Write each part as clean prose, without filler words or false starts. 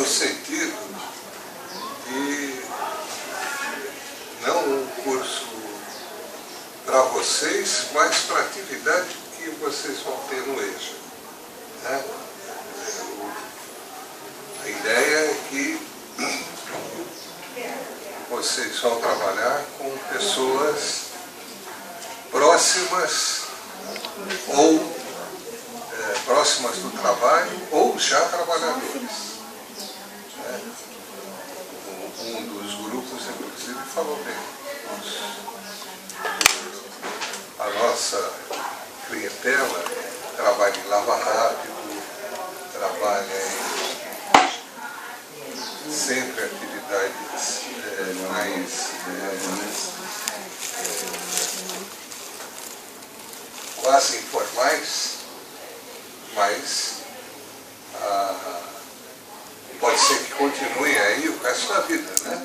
no sentido de não um curso para vocês, mas para a atividade que vocês vão ter no EJA. Né? A ideia é que vocês vão trabalhar com pessoas próximas ou próximas do trabalho ou já trabalhadores. Né? Um dos grupos, inclusive, falou bem. A nossa clientela trabalha em lava rápido, trabalha em sempre atividades mais quase informais, mas pode ser que continuem aí o resto da vida, né?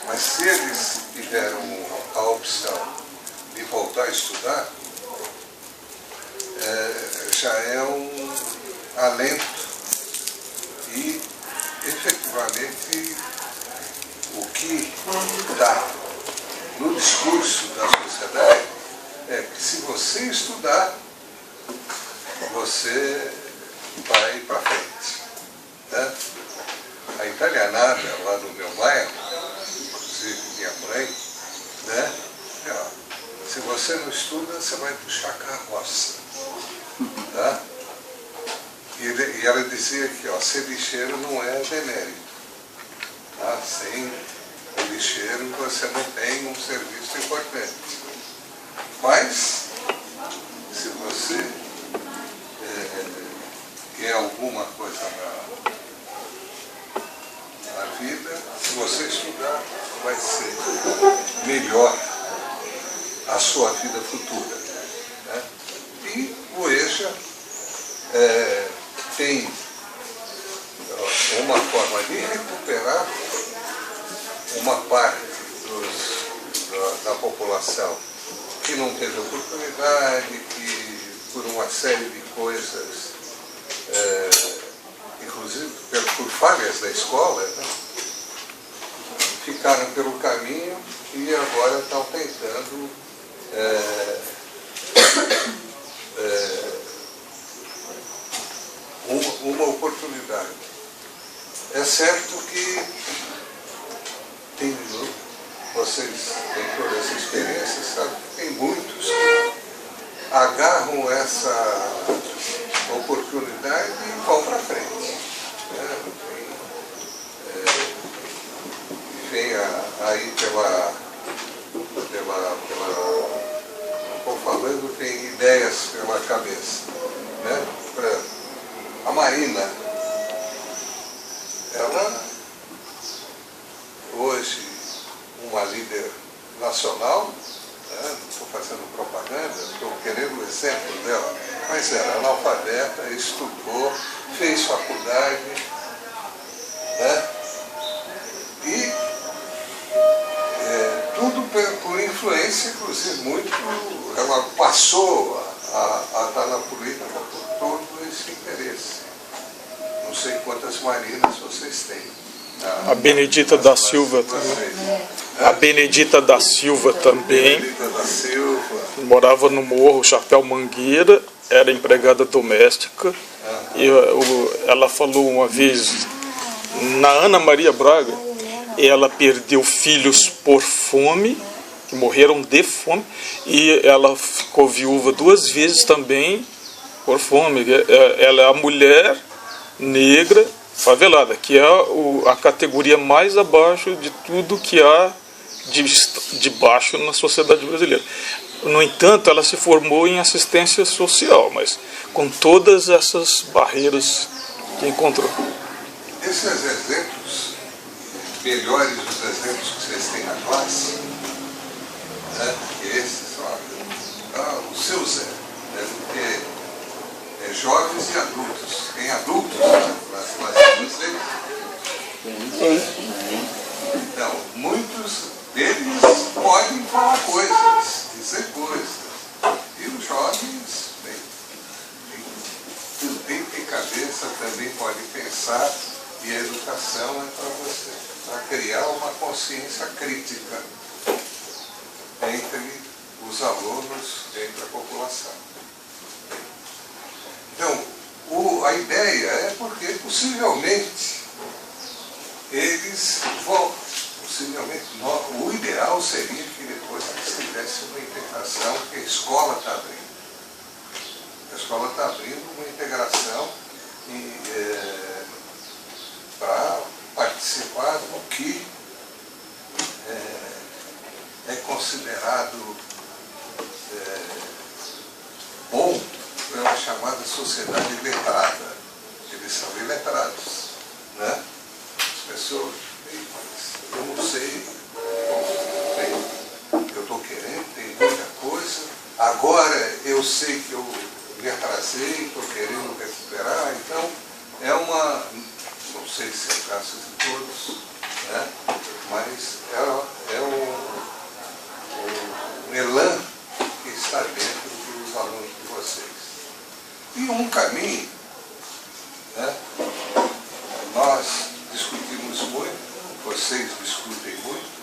Mas se eles tiveram a opção de voltar a estudar, já é um alento e, efetivamente, o que dá no discurso da sociedade é que se você estudar, você vai para frente. Né? A italianada lá no meu bairro, inclusive minha mãe, né? Se você não estuda, você vai puxar carroça. Tá? E ela dizia que ser lixeiro não é demérito. Tá? Sem o lixeiro você não tem um serviço importante. Mas, se você quer alguma coisa na vida, se você estudar, vai ser melhor a sua vida futura. Né? E o EJA tem uma forma de recuperar uma parte da população que não teve oportunidade, que por uma série de coisas, inclusive por falhas da escola, né, ficaram pelo caminho e agora estão tentando uma oportunidade. É certo que vocês têm toda essa experiência, sabe que tem muitos que agarram essa oportunidade e vão para frente. Né? Vem aí estou falando, tem ideias pela cabeça. Né? A Marina, ela hoje uma líder nacional, né? Não estou fazendo propaganda, estou querendo o exemplo dela, mas era analfabeta, estudou, fez faculdade, né? E tudo por influência, inclusive, muito, ela passou a estar na política por todo esse interesse. Não sei quantas Marinas vocês têm. A Benedita da Silva também. A Benedita da Silva também. Benedita da Silva. Morava no Morro Chapéu Mangueira, era empregada doméstica. E ela falou uma vez, na Ana Maria Braga, ela perdeu filhos por fome, que morreram de fome, e ela ficou viúva 2 vezes também por fome. Ela é a mulher negra favelada, que é a categoria mais abaixo de tudo que há de baixo na sociedade brasileira. No entanto, ela se formou em assistência social, mas com todas essas barreiras que encontrou. Esses exemplos, melhores dos exemplos que vocês têm na classe, né, que esses, o seu Zé, deve ter jovens e adultos. Tem adultos nas classes de vocês? Então, muitos deles podem falar coisas, dizer coisas. E os jovens, também tem cabeça, também podem pensar, e a educação consciência crítica entre os alunos, entre a população. Então, a ideia é porque possivelmente eles vão, possivelmente, o ideal seria que depois eles tivessem uma integração que a escola está abrindo. A escola está abrindo uma integração para participar do que é considerado bom pela chamada sociedade letrada. Eles são iletrados, né? As pessoas, mas eu não sei, eu estou querendo, tem muita coisa, agora eu sei que eu me atrasei, estou querendo recuperar, então é uma, não sei se é o caso de todos, né? Mas é um elan que está dentro dos alunos de vocês. E um caminho, né? Nós discutimos muito, vocês discutem muito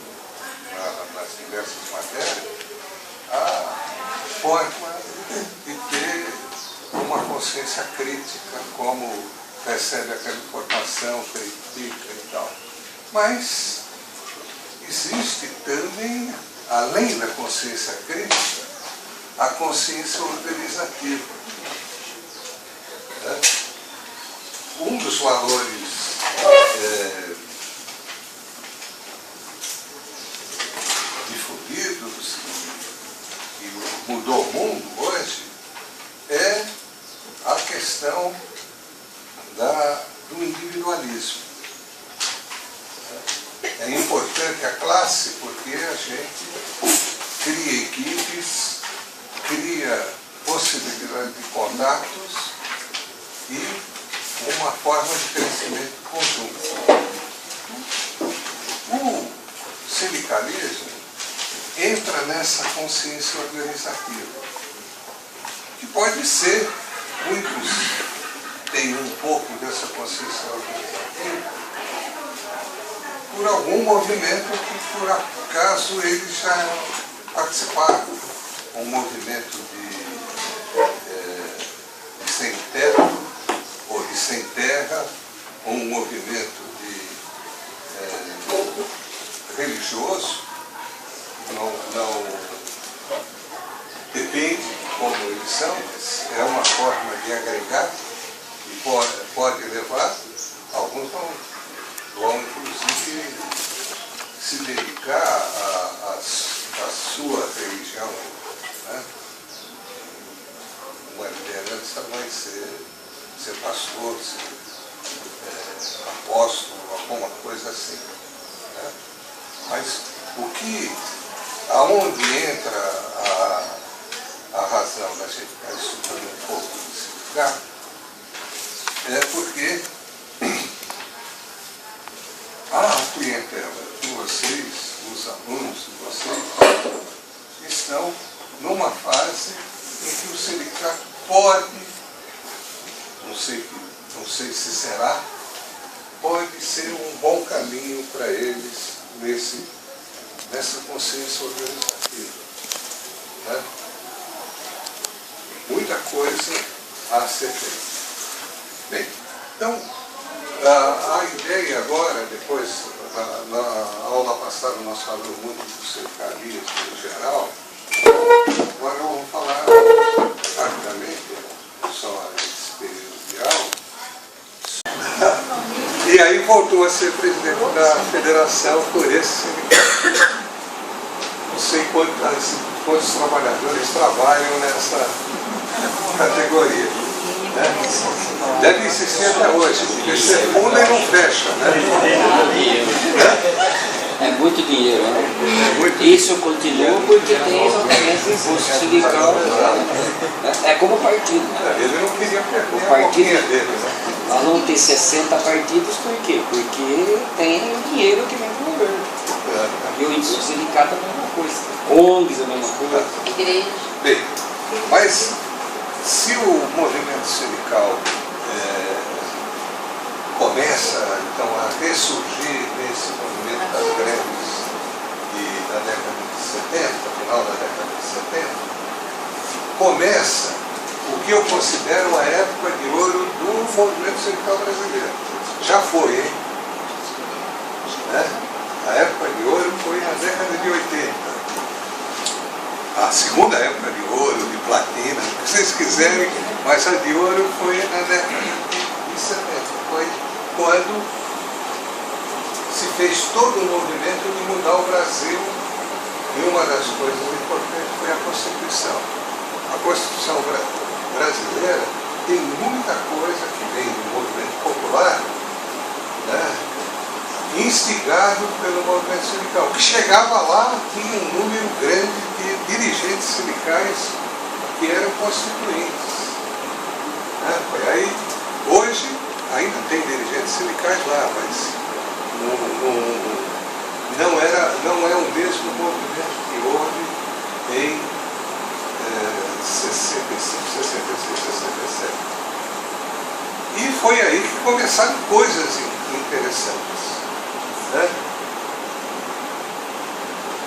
nas diversas matérias, a forma de ter uma consciência crítica, como recebe aquela informação, critica e tal. Mas existe também, além da consciência crítica, a consciência organizativa. Um dos valores difundidos e mudou o mundo hoje é a questão do individualismo. É importante a classe porque a gente cria equipes, cria possibilidade de contatos e uma forma de crescimento conjunto. O sindicalismo entra nessa consciência organizativa, que pode ser, muitos têm um pouco dessa consciência organizativa, por algum movimento que por acaso eles já participaram. Um movimento de sem teto, ou de sem terra, ou um movimento religioso, não depende de como eles são, mas é uma forma de agregar e pode levar, alguns vão inclusive se dedicar à sua religião, né? Uma liderança vai ser pastor, ser apóstolo, alguma coisa assim, né? Mas aonde entra a razão da gente estar estudando um pouco do sindicato é porque a clientela de vocês, os alunos de vocês, estão numa fase em que o sindicato pode, não sei se será, pode ser um bom caminho para eles nessa consciência organizativa, né? Muita coisa a ser feita. Bem, então, a ideia agora, depois, na aula passada nós falamos muito do sindicalismo em geral, agora vamos falar rapidamente, só esse período de aula. E aí voltou a ser presidente da federação por esse sindicato. Não sei quantos trabalhadores trabalham nessa categoria, né? Deve existir até hoje, porque você funda e não fecha, né? É muito dinheiro, né? Muito. Isso continua porque tem exatamente o imposto sindical. É como partido. Ele não queria perder O a partido- boquinha dele, né? Nós vamos ter 60 partidos, por quê? Porque tem o dinheiro que vem do governo. E o sindicato é a mesma coisa. ONGs é a mesma coisa. Igreja. Bem, mas se o movimento sindical começa então a ressurgir nesse movimento das greves final da década de 70, começa o que eu considero a época de ouro do movimento sindical brasileiro. Já foi, hein? Né? A época de ouro foi na década de 80. A segunda época de ouro, de platina, o que vocês quiserem, mas a de ouro foi na década de 70. Foi quando se fez todo o movimento de mudar o Brasil, e uma das coisas importantes foi a Constituição. A Constituição brasileira tem muita coisa que vem do movimento popular, né, instigado pelo movimento sindical, que chegava lá, tinha um número grande de dirigentes sindicais que eram constituintes. Né? Aí, hoje, ainda tem dirigentes sindicais lá, mas não é o mesmo movimento que houve em 65, 66, 67. E foi aí que começaram coisas interessantes. Né?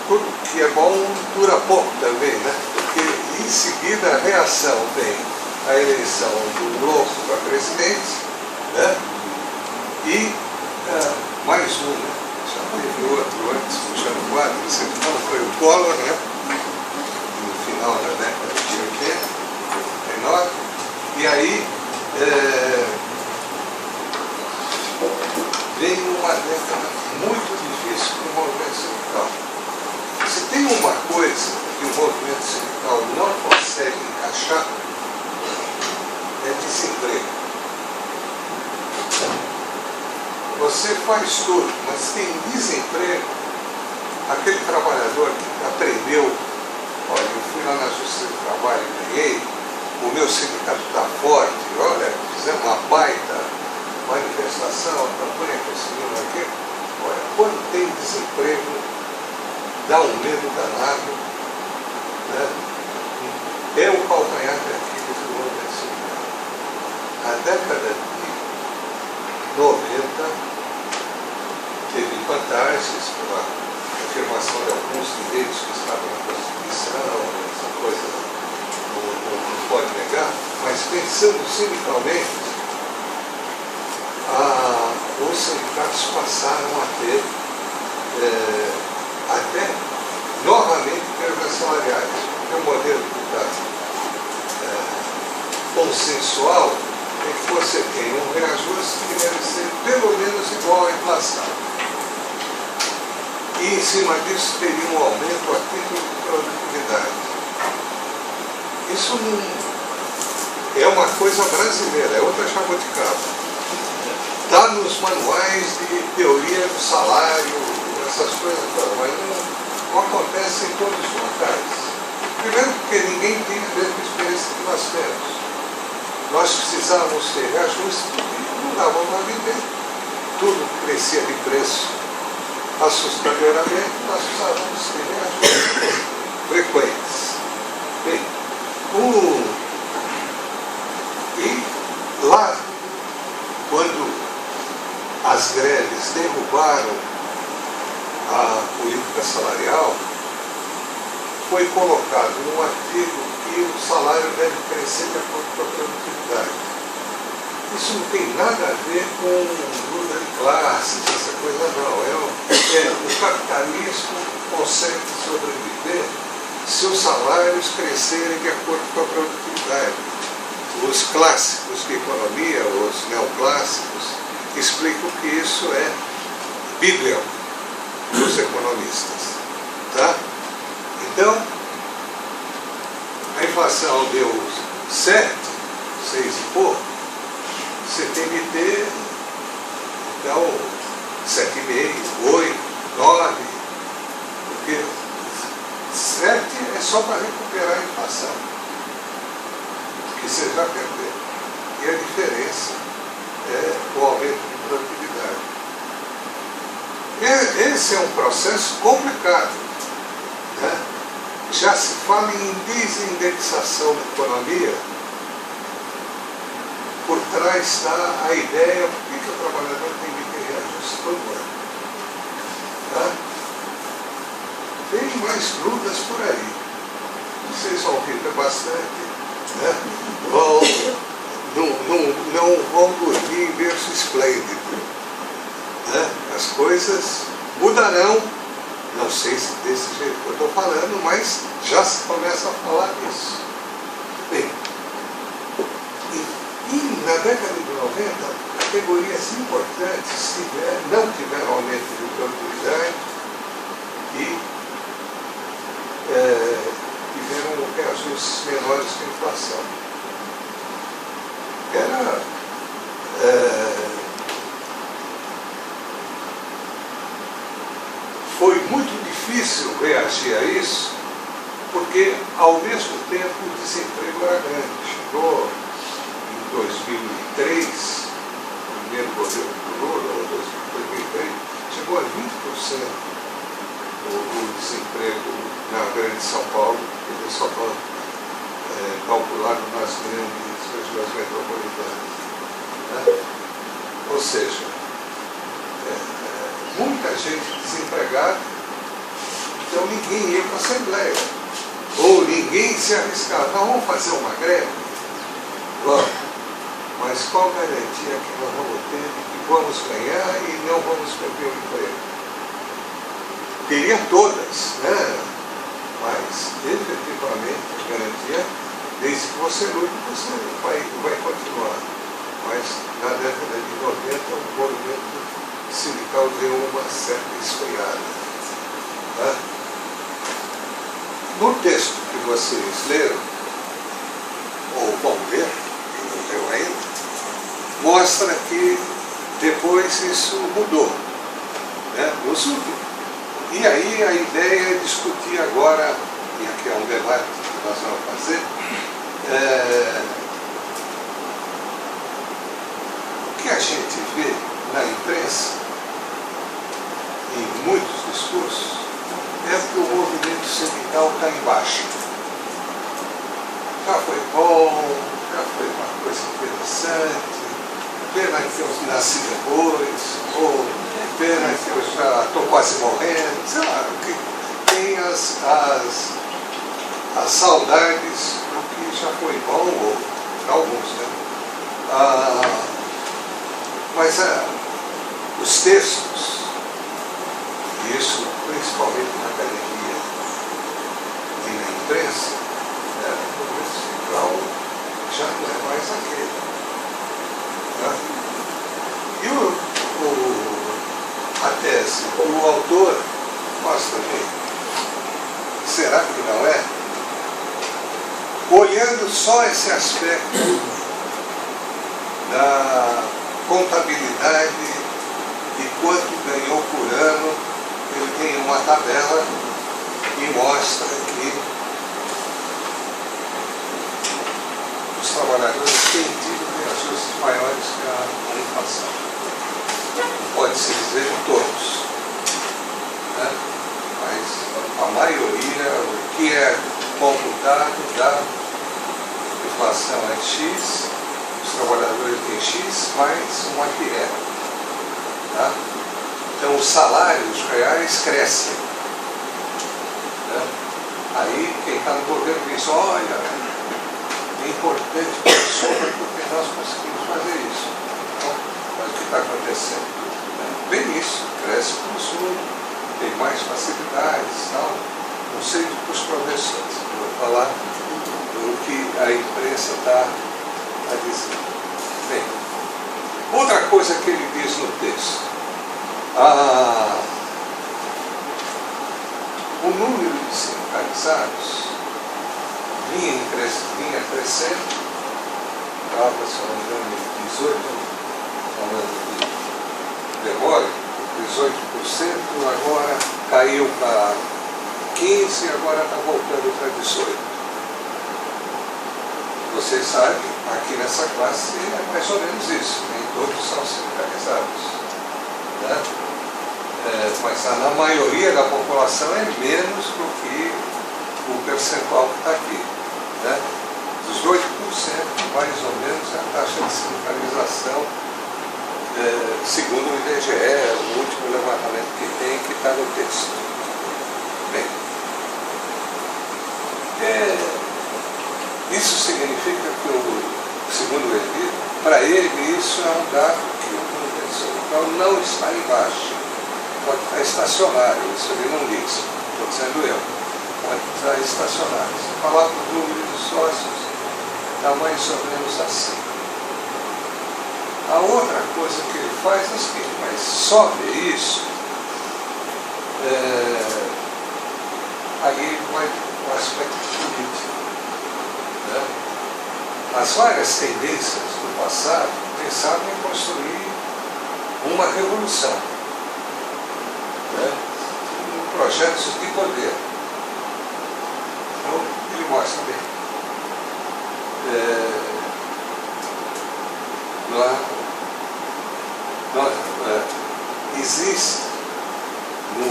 Tudo que é bom dura pouco também, né? Porque em seguida a reação vem a eleição do Louco para presidente, né? E mais um, né? Já teve outro antes do Jânio Quadros, você não foi o Collor, né? No final da década de 80, 89, e aí veio uma década muito difícil para o movimento sindical. Se tem uma coisa que o movimento sindical não consegue encaixar, é desemprego. Você faz tudo, mas tem desemprego. Aquele trabalhador que aprendeu, olha, eu fui lá na Justiça do Trabalho e ganhei, o meu sindicato está forte, olha, fizemos uma baita manifestação, a campanha conseguiu aqui. Olha, quando tem desemprego, dá um medo danado, né? É o calcanhar de Aquiles do movimento sindical. A década de 90 teve vantagens pela afirmação de alguns direitos que estavam na Constituição, essa coisa não pode negar, mas pensando sindicalmente, os sindicatos passaram a ter até novamente perdas salariais, porque o modelo consensual é que você tem um reajuste que deve ser pelo menos igual à inflação. E em cima disso teria um aumento a título de produtividade. Isso não é uma coisa brasileira, é outra jabuticaba. Está nos manuais de teoria do salário, essas coisas todas, mas não acontece em todos os locais. Primeiro porque ninguém tem a mesma experiência que nós temos. Nós precisávamos ter reajuste e não dava para viver. Tudo crescia de preço assustadoramente, nós precisávamos ter reajustes frequentes. Bem, e lá, quando as greves derrubaram a política salarial, foi colocado num artigo que o salário deve crescer de acordo com a produtividade. Isso não tem nada a ver com luta de classes, essa coisa não. O capitalismo consegue sobreviver se os salários crescerem de acordo com a produtividade. Os clássicos de economia, os neoclássicos, explicam que isso é bíblia dos economistas. Tá? Então, a inflação deu 7, 6 e pouco, você tem que ter, então, 7,5, 8, 9, porque 7 é só para recuperar a inflação, que você já perdeu. E a diferença é o aumento de produtividade. Esse é um processo complicado. Né? Já se fala em desindexação da economia. Por trás está a ideia por que o trabalhador tem que ter reajuste todo ano. Tá? Bem mais lutas por aí. Vocês vão ver bastante, né? Não vão dormir em berço esplêndido, né? As coisas mudarão, não sei se desse jeito que eu estou falando, mas já se começa a falar disso. Bem, e na década de 90, categorias importantes não tiveram aumento de produtividade e tiveram reajustes menores que a inflação. Foi muito difícil reagir a isso, porque ao mesmo tempo o desemprego era grande. Chegou em 2003, primeiro governo do Lula, 2003, chegou a 20% o desemprego na Grande São Paulo, ele só calculado nas grandes regiões metropolitanas. Né? Ou seja, muita gente desempregada, então ninguém ia para a Assembleia. Ou ninguém se arriscava. Nós vamos fazer uma greve? Vamos. Mas qual garantia que nós vamos ter de que vamos ganhar e não vamos perder o emprego? Queria todas, né? Mas efetivamente a garantia, desde que você lute, você vai continuar. Mas na década de 90 o movimento sindical deu uma certa esfriada. Tá? No texto que vocês leram, ou vão ver, que não leu ainda, mostra que depois isso mudou, né? E aí a ideia é discutir agora, e aqui é um debate que nós vamos fazer, o que a gente vê na imprensa, em muitos discursos, é que o movimento sindical está em baixa. Já foi bom, já foi uma coisa interessante, pena que eu nasci depois, ou pena que eu já estou quase morrendo, sei lá, que tem as saudades do que já foi bom, ou alguns, né? Mas os textos, isso principalmente na academia e na imprensa, o movimento sindical já não é mais aquele. Né? E a tese, o autor mostra bem, será que não é? Olhando só esse aspecto da contabilidade e quanto ganhou por ano, ele tem uma tabela que mostra que os trabalhadores têm tido reajustes maiores que a inflação. Pode-se dizer de todos, né? Mas a maioria, o que é computado da inflação é X, os trabalhadores têm X mais uma que é. Tá? Então os salários reais crescem. Né? Aí quem está no governo diz, olha, é importante para o sobre porque nós conseguimos fazer isso. Então, mas o que está acontecendo? Bem isso, cresce o consumo, tem mais facilidades, tal. Não sei dos professores, vou falar do que a imprensa está a dizer. Bem, outra coisa que ele diz no texto, o número de sindicalizados vinha crescendo, estava, se não me engano, em 18, falando de demora, 18%, agora caiu para 15%, agora está voltando para 18%. Vocês sabem, aqui nessa classe é mais ou menos isso, nem todos são sindicalizados. Né? Mas na maioria da população é menos do que o percentual que está aqui. Né? 18%, mais ou menos, é a taxa de sindicalização, segundo o IBGE, o último levantamento que tem, que está no texto. Bem, para ele isso é um dado que o não está embaixo, pode estar estacionário, isso ele não diz, estou dizendo eu, pode estar estacionário. Se falar para o número de sócios, está mais ou menos assim. A outra coisa que ele faz é o seguinte, mas só ver isso, aí ele vai para o aspecto político. Né? As várias tendências do passado pensavam em construir uma revolução, né? Projetos de poder. Então, ele mostra bem. Existe no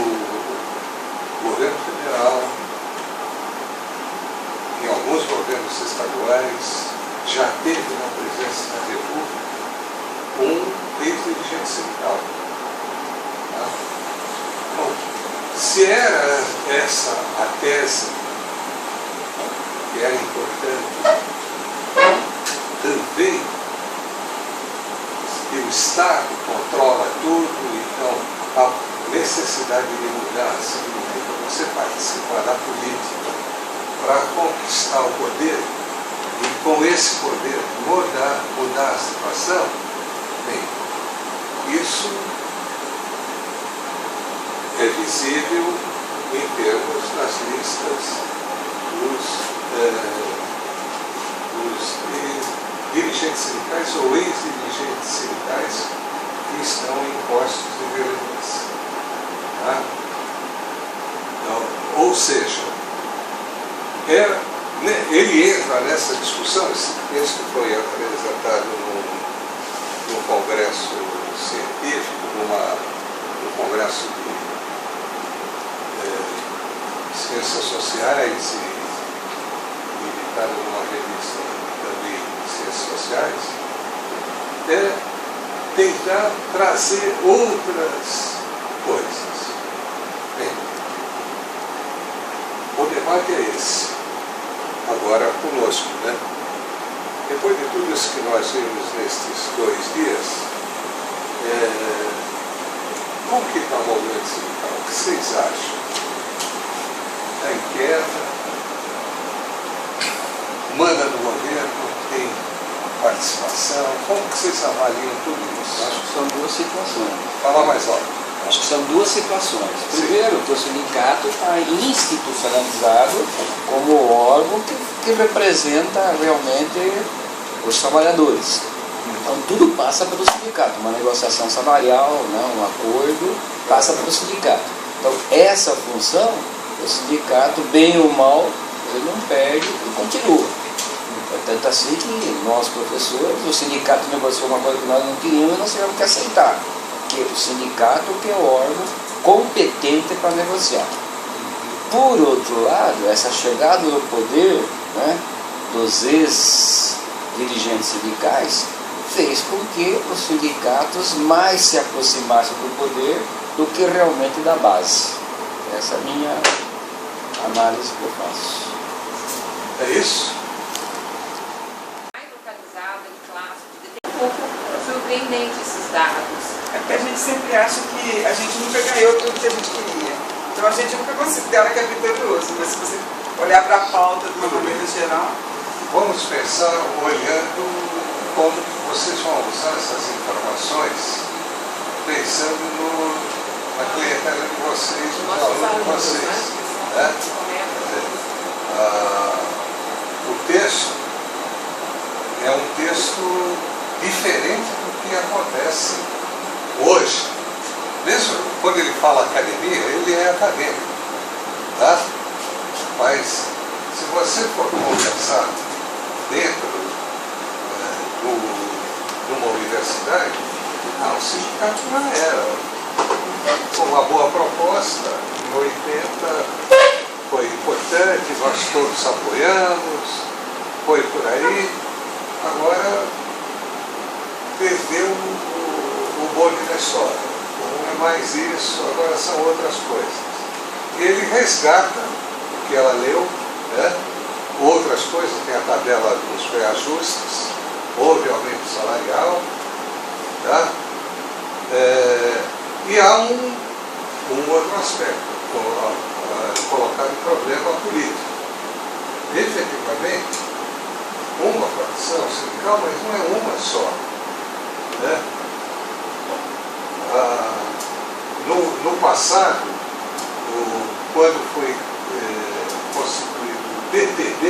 governo federal, em alguns governos estaduais, já teve na presidência da República um ex-dirigente sindical. Tá? Bom, se era essa a tese que era importante, também que o Estado controla tudo, então a necessidade de mudar significa você participar da política para conquistar o poder e com esse poder mudar a situação. Bem, isso é visível em termos das listas dos dirigentes sindicais ou ex-dirigentes sindicais que estão em postos de relevância. Tá? Então, ou seja, ele entra nessa discussão, esse texto foi apresentado no Congresso Científico, no Congresso de Ciências Sociais e editado numa revista também de Ciências Sociais, tentar trazer outras coisas. Bem, o debate é esse. Agora conosco, né? Depois de tudo isso que nós vimos nestes 2 dias, como que está o movimento sindical? O que vocês acham? Está em queda? Manda no governo? Tem participação? Como que vocês avaliam tudo isso? Acho que são 2 situações. Fala mais alto. Acho que são 2 situações. Primeiro, que o sindicato está institucionalizado como órgão que representa realmente os trabalhadores. Então, tudo passa pelo sindicato. Uma negociação salarial, né, um acordo, passa pelo sindicato. Então, essa função, o sindicato, bem ou mal, ele não perde e continua. Portanto, assim que nós, professores, o sindicato negociou uma coisa que nós não queríamos e nós tivemos que aceitar. Que o sindicato que é o órgão competente para negociar. Por outro lado, essa chegada no poder, né, dos ex-dirigentes sindicais fez com que os sindicatos mais se aproximassem do poder do que realmente da base. Essa é a minha análise que eu faço. É isso? Mais localizada em classe, tem um pouco surpreendente esses dados. É porque a gente sempre acha que a gente nunca ganhou tudo que a gente queria. Então a gente nunca considera que é vitorioso, mas se você olhar para a pauta de uma maneira geral... Vamos pensar olhando como vocês vão usar essas informações, pensando na clientela de vocês, nos alunos de vocês. Né? O texto é um texto diferente do que acontece hoje. Mesmo quando ele fala academia, ele é acadêmico. Tá? Mas se você for conversar dentro de uma universidade, o sindicato já era. Com uma boa proposta, em 80 foi importante, nós todos apoiamos, foi por aí. Agora perdeu o bonde da história. Não é mais isso, agora são outras coisas. E ele resgata o que ela leu, né? Outras coisas, tem a tabela dos reajustes, houve aumento salarial, tá? E há um outro aspecto, colocar em problema político. Efetivamente, uma facção sindical, mas não é uma só, né? No passado, quando foi constituído o PTB,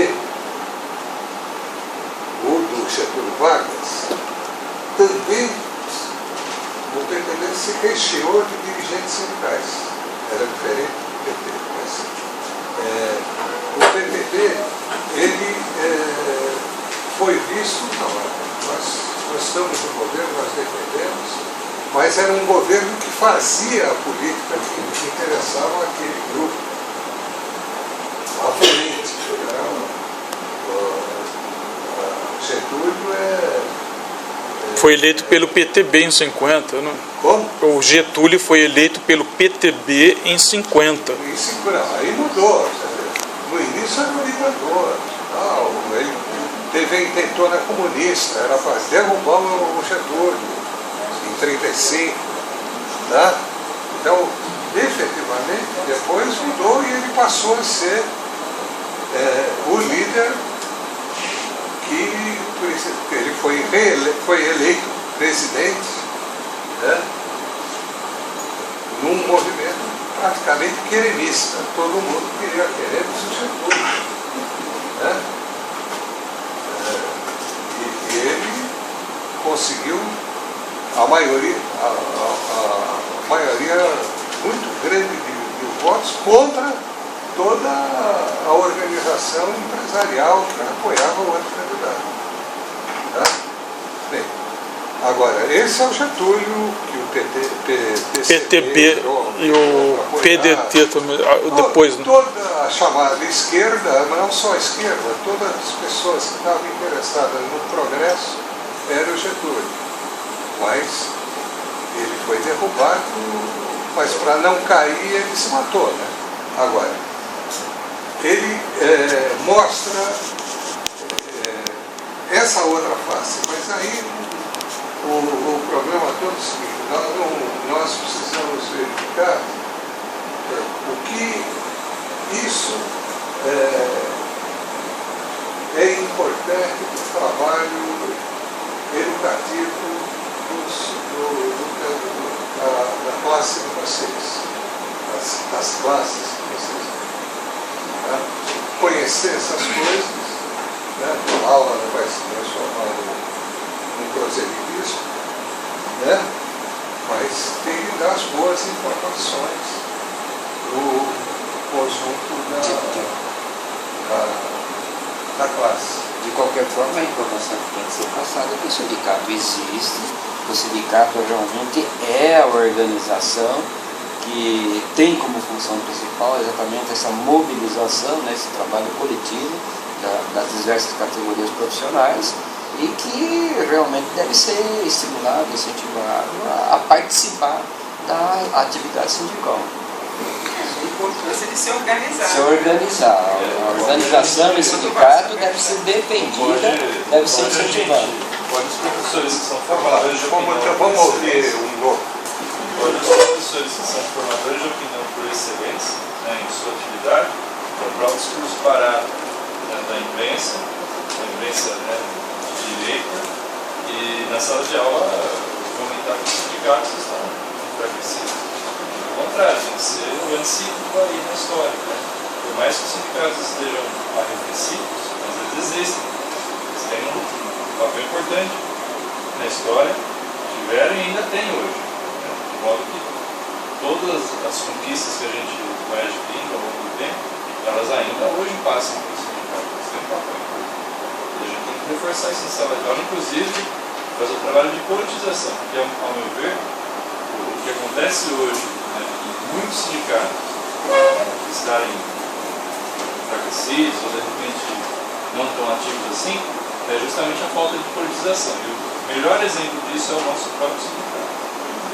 o do Getúlio Vargas, também o PTB se recheou de dirigentes sindicais. Era diferente do PT, mas o PTB, ele foi visto, não, nós estamos no governo, nós defendemos, mas era um governo que fazia a política que interessava aquele grupo. A política, né? Getúlio foi eleito pelo PTB em 50, né? Como? O Getúlio foi eleito pelo PTB em 50. Em 50, aí mudou. No início era um libertador. Ele tentou na comunista, era para derrubar o Getúlio em 35. Tá? Então, efetivamente, depois mudou e ele passou a ser o líder que ele foi eleito presidente, né, num movimento praticamente querenista. Todo mundo queria o Getúlio, né? E ele conseguiu a maioria muito grande de votos contra toda a organização empresarial que apoiava o outro candidato. Tá? Bem, agora, esse é o Getúlio que o PTB e o PDT também, depois. Toda a chamada esquerda, mas não só a esquerda, todas as pessoas que estavam interessadas no progresso era o Getúlio. Mas ele foi derrubado, mas para não cair ele se matou, né? Agora, ele mostra essa outra face, mas aí o problema todo é o seguinte: nós precisamos verificar o que isso é importante para o trabalho educativo da classe de vocês, das classes de vocês. Tá? Conhecer essas coisas, né? A aula não vai se transformar num proselitismo, né? Mas tem que dar as boas informações do conjunto da classe. De qualquer forma, a informação que tem que ser passada é que o sindicato existe, o sindicato realmente é a organização que tem como função principal exatamente essa mobilização, né, esse trabalho coletivo das diversas categorias profissionais e que realmente deve ser estimulado, incentivado a participar da atividade sindical. A importância de se organizar. Se organizar. A organização e sindicato deve ser defendida, deve ser incentivada. Olha, os professores que são formadores de opinião. Vamos ouvir um novo. Olha, os professores que são formadores de opinião por excelência, né, em sua atividade, o próprio discurso parado, né, da imprensa, né, de direita, e na sala de aula comentar que os sindicatos estão enfraquecidos. Ao contrário, tem que ser o ancíclico aí na história. Né? Por mais que os sindicatos estejam arrefecidos, mas eles existem. Eles têm um papel importante na história, tiveram e ainda tem hoje. Né? De modo que todas as conquistas que a gente vai adquirindo ao longo do tempo, elas ainda hoje passam por sindicatos. Eles têm um papel importante. E a gente tem que reforçar isso em sala de aula, inclusive fazer o trabalho de politização, porque, ao meu ver, o que acontece hoje, né, em muitos sindicatos estarem enfraquecidos ou de repente não tão ativos assim, é justamente a falta de politização. E o melhor exemplo disso é o nosso próprio sindicato.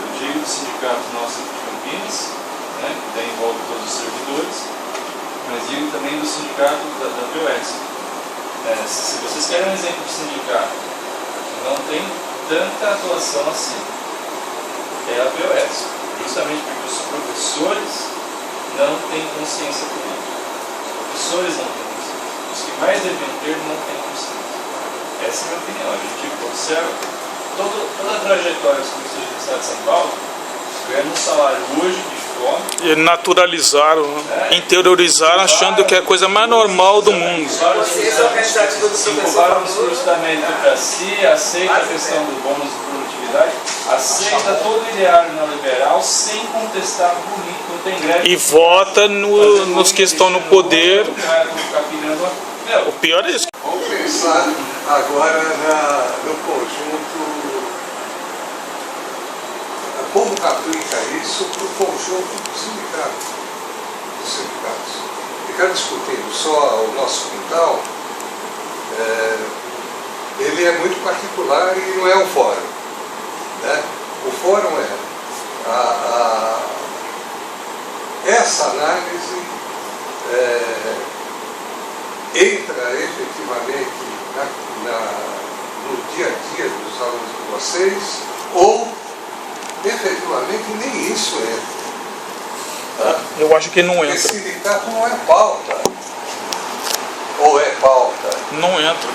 Eu digo do sindicato nosso de Campinas, né, que daí envolve todos os servidores, mas digo também do sindicato da BOS. Se vocês querem um exemplo de sindicato não tem tanta atuação assim. É a BOS, justamente porque os professores não têm consciência política. Os professores não têm consciência. Os que mais devem ter não têm consciência. Essa é a minha opinião. A gente observa toda a trajetória dos professores do Estado de São Paulo, ganhando um salário hoje de fome. E naturalizaram, interiorizaram, achando que é a coisa mais normal do mundo. Vocês, organizativos do professor, Incubaram o discurso da meritocracia, aceita a questão do bônus de produtividade, aceita todo o ideário neoliberal sem contestar bonito, não tem greve. E vota nos que estão no poder. O pior é isso. Vamos pensar agora no conjunto, como aplica isso para o conjunto dos sindicatos. Ficar discutindo só o nosso quintal, ele é muito particular e não é um fórum. Né? O fórum essa análise entra efetivamente no dia a dia dos alunos de vocês, ou efetivamente nem isso entra. Tá? Eu acho que não Porque entra. sindicato não é pauta. Ou é pauta? Não entra.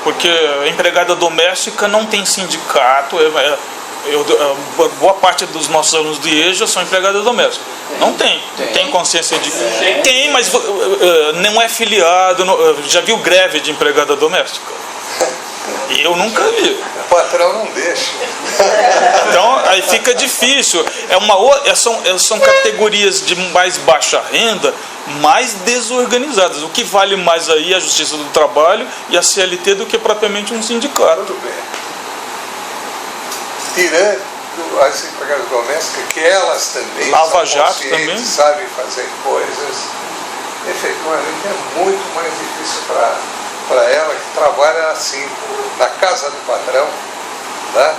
Porque a empregada doméstica não tem sindicato. Boa parte dos nossos alunos de EJA são empregadas domésticas. Não tem. Tem consciência de... Tem, mas não é filiado. Já viu greve de empregada doméstica? Eu nunca vi. O patrão não deixa. Então aí fica difícil. São categorias de mais baixa renda, mais desorganizadas. O que vale mais aí é a Justiça do Trabalho e a CLT do que propriamente um sindicato. Tudo bem. Tirando as empregadas domésticas, que elas também Lava são Jato conscientes, também. sabem fazer coisas, efetivamente é muito mais difícil para ela, que trabalha assim, na casa do patrão, né?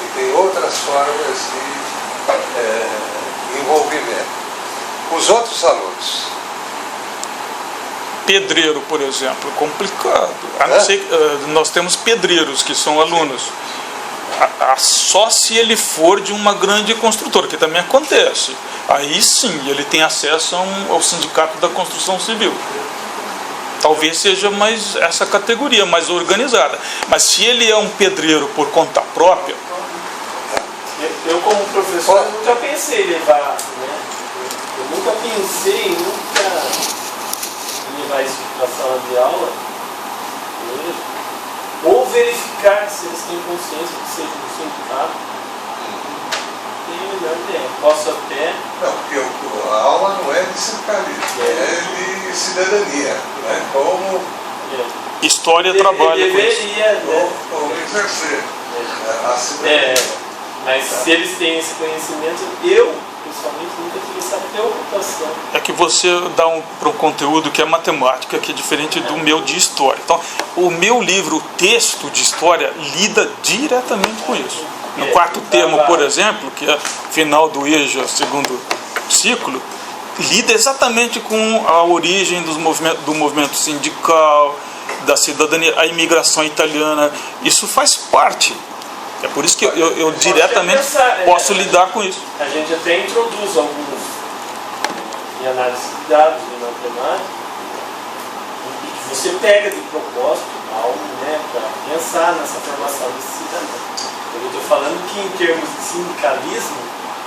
E tem outras formas de envolvimento. Os outros alunos. Pedreiro, por exemplo, complicado. A não ser, nós temos pedreiros que são alunos. Só se ele for de uma grande construtora, que também acontece. Aí sim, ele tem acesso ao sindicato da construção civil. Talvez seja mais essa categoria, mais organizada. Mas se ele é um pedreiro por conta própria... Eu como professor, nunca pensei em levar, né? Eu nunca pensei em levar isso para a sala de aula, ou verificar se eles têm consciência que seja do sindicato. Tenho a melhor ideia. Posso até... Não, porque a aula não é de sindicalismo, é de cidadania, né? Como História trabalha com isso. Deveria, né? como exercer a cidadania. Mas se eles têm esse conhecimento, eu, pessoalmente, nunca tive essa preocupação. É que você dá para um conteúdo que é matemática, que é diferente do meu de história. Então, o meu livro, o texto de história, lida diretamente com isso. No quarto termo, por exemplo, que é final do EJA, segundo ciclo, lida exatamente com a origem do movimento sindical, da cidadania, a imigração italiana. Isso faz parte. É por isso que eu diretamente posso lidar com isso. A gente até introduz alguns em análise de dados, em matemática, e você pega de propósito algo, né, para pensar nessa formação desse cidadão. Eu estou falando que em termos de sindicalismo,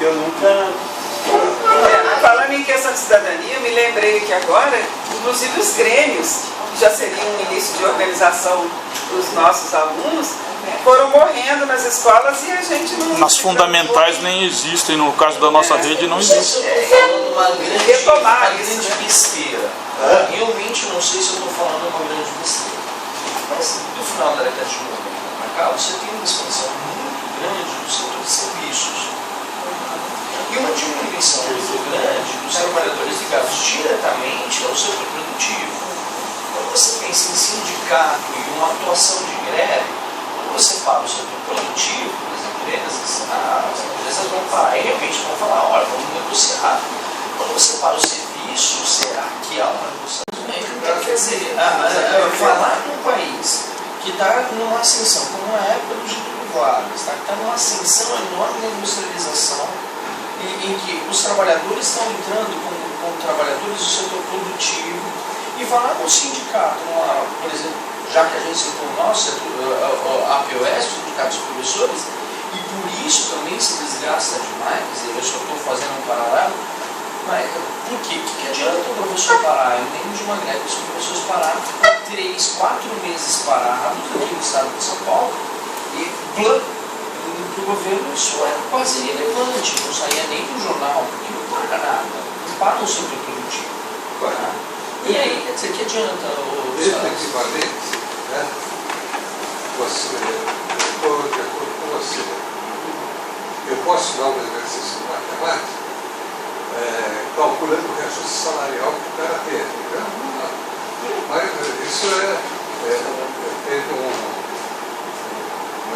eu nunca... Falando em questão de cidadania, me lembrei que agora, inclusive os grêmios, que já seriam um início de organização dos nossos alunos, foram morrendo nas escolas e a gente não... Nas fundamentais nem existem, no caso da nossa rede não existe. Falando uma Retomar isso, grande né? besteira. Realmente não sei se eu estou falando uma grande besteira. Mas no final da década de 90 para cá, você tem uma expansão muito grande do setor de serviços. E uma diminuição muito grande dos trabalhadores ligados diretamente ao setor produtivo. Quando você pensa em sindicato e uma atuação de greve, você para o setor produtivo das empresas, as empresas vão parar e realmente vão falar, olha, vamos negociar. Quando você para o serviço, será que há uma negociação? Quer dizer, falar num país que que está numa ascensão, como na época do Getúlio Vargas, tá? Que está numa ascensão enorme da industrialização, em que os trabalhadores estão entrando como trabalhadores do setor produtivo, e vai lá no sindicato, por exemplo, já que a gente citou o nosso, a APOS, o Sindicato dos Professores, e por isso também se desgasta demais, quer dizer, eu só estou fazendo um paralelo, mas por quê? O que adianta o professor parar? Eu lembro de uma greve que os professores pararam, 3, 4 meses parados aqui no estado de São Paulo, e para o governo isso é quase irrelevante, não saía nem do jornal, porque não paga nada, não paga o setor produtivo. Tá? E aí, quer dizer, que adianta efetivamente, né? Você, eu estou de acordo com você. Eu posso dar um exercício matemático, calculando o reajuste salarial que o cara teve. Né? Mas isso teve um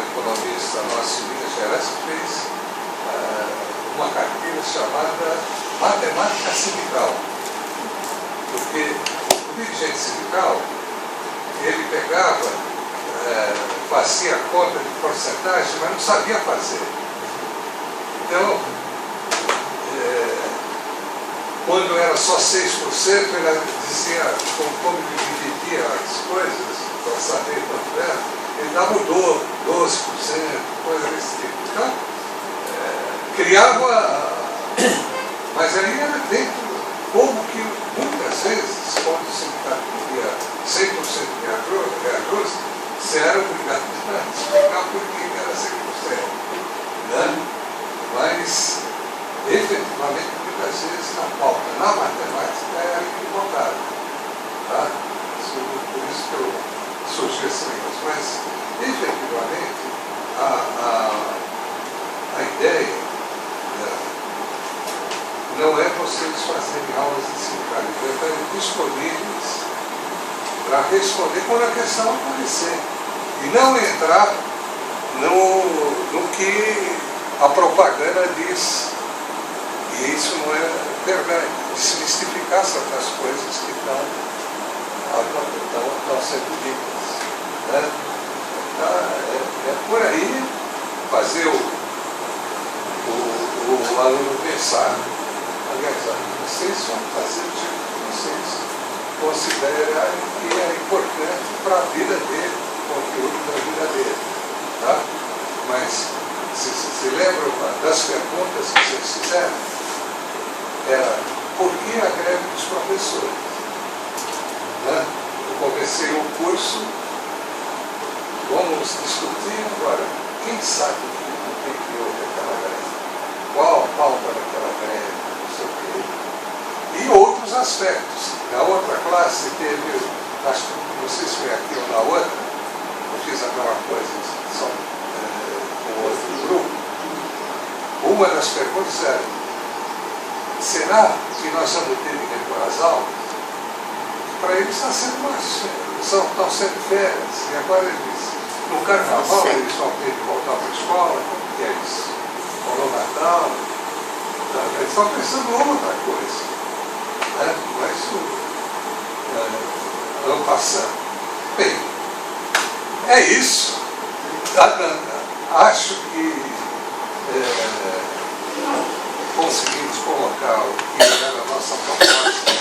economista nosso em Minas Gerais que fez uma cartilha chamada Matemática Sindical. Porque o dirigente sindical, ele pegava, fazia conta de porcentagem, mas não sabia fazer. Então, quando era só 6%, ele dizia como ele dividia as coisas, para saber quanto era, ele dava o dobro, 12%, coisa desse tipo. Então, criava, mas aí era dentro, como que muitas vezes, quando o sindicato queria 100% de reajuste, você era obrigado a explicar por que era 100%. Né? Mas, efetivamente, muitas vezes na pauta, na matemática, era equivocado. Tá? Por isso que eu surgiu esse negócio. Mas, efetivamente, a ideia não é vocês fazerem aulas de sindicato, é estarem disponíveis para responder quando a questão aparecer. E não entrar no que a propaganda diz. E isso não é verdade. Desmistificar certas coisas que estão sendo ditas. Né? É por aí fazer o aluno pensar. Aliás, vocês vão fazer o tipo que vocês considerarem que é importante para a vida dele, o conteúdo da vida dele. Tá? Mas, se lembram das perguntas que vocês fizeram? Era, por que a greve dos professores? Né? Eu comecei o curso, vamos discutir agora, quem sabe o que houve aquela greve? Qual a pauta daquela greve? E outros aspectos. Na outra classe teve, acho que vocês foram aqui ou na outra, eu fiz a mesma coisa só com outro grupo. Uma das perguntas era, será que nós vamos ter que repor as aulas? Para eles está sendo estão sendo férias, e agora eles, no carnaval eles vão ter que voltar para a escola, como que é isso? Ou no Natal. Eles estão pensando em outra coisa. Né? Mas vamos passando. Bem, é isso. Acho que conseguimos colocar o que era a nossa proposta